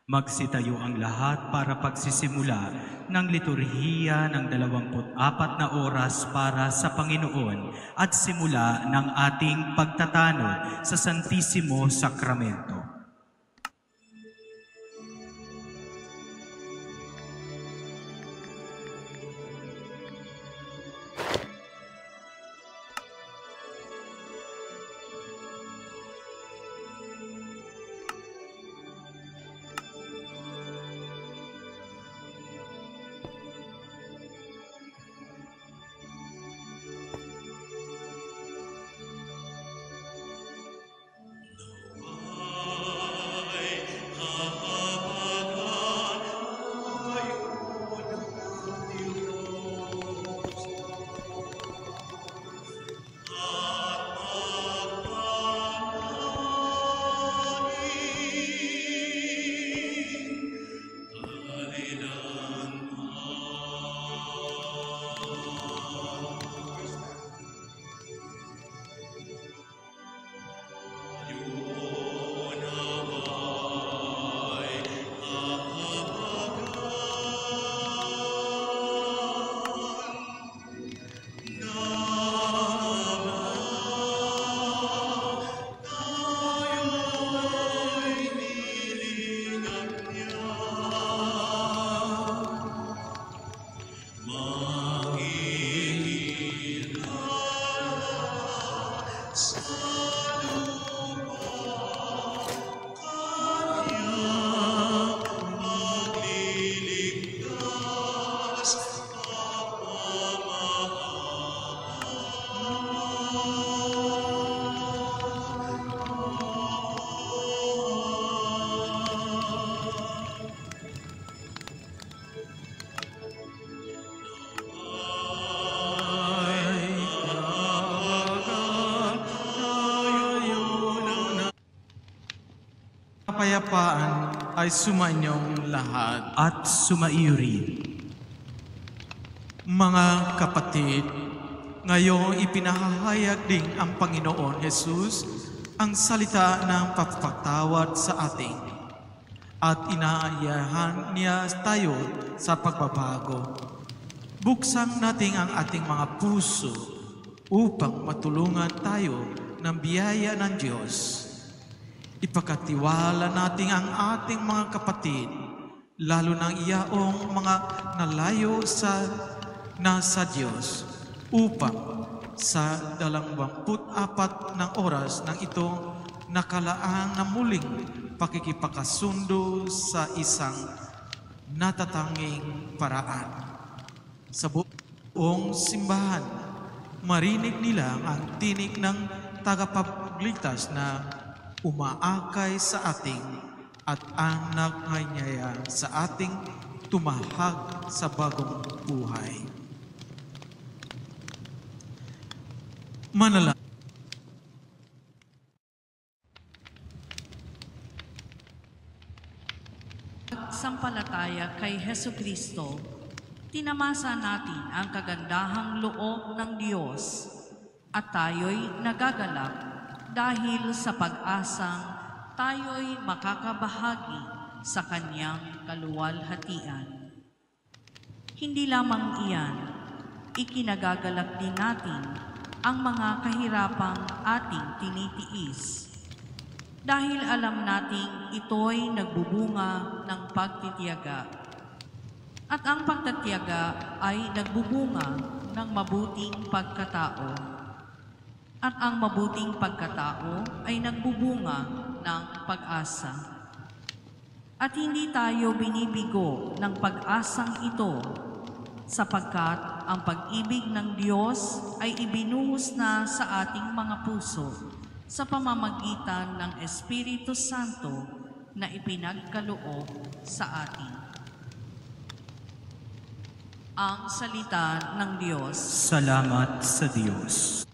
Magsitayo ang lahat para pagsisimula ng liturhiya ng 24 na oras para sa Panginoon at simula ng ating pagtatanod sa Santisimo Sakramento. Kapayapaan ay sumainyong lahat. At sumaiyo rin. Mga kapatid, ngayong ipinahahayag din ang Panginoon Jesus ang salita ng pagpapatawad sa atin at inaayahan niya tayo sa pagbabago. Buksan natin ang ating mga puso upang matulungan tayo ng biyaya ng Diyos. Ipagkatiwala natin ang ating mga kapatid, lalo ng iyaong mga nalayo sa nasa Diyos, upang sa 24 ng oras ng ito nakalaang na muling pakikipagkasundo sa isang natatanging paraan. Sa buong simbahan, marinig nila ang tinig ng tagapagligtas na umaakay sa ating at ang nagnganyaya sa ating tumahag sa bagong buhay. Manalangin. Sampalataya kay Hesukristo, tinamasa natin ang kagandahang loob ng Diyos at tayo'y nagagalak dahil sa pag-asang tayo'y makakabahagi sa Kanyang kaluwalhatian. Hindi lamang iyan, ikinagagalak din natin ang mga kahirapang ating tinitiis. Dahil alam nating ito'y nagbubunga ng pagtitiyaga. At ang pagtitiyaga ay nagbubunga ng mabuting pagkatao. At ang mabuting pagkatao ay nagbubunga ng pag-asa. At hindi tayo binibigo ng pag-asang ito sapagkat ang pag-ibig ng Diyos ay ibinuhos na sa ating mga puso sa pamamagitan ng Espiritu Santo na ipinagkaloob sa atin. Ang salita ng Diyos. Salamat sa Diyos.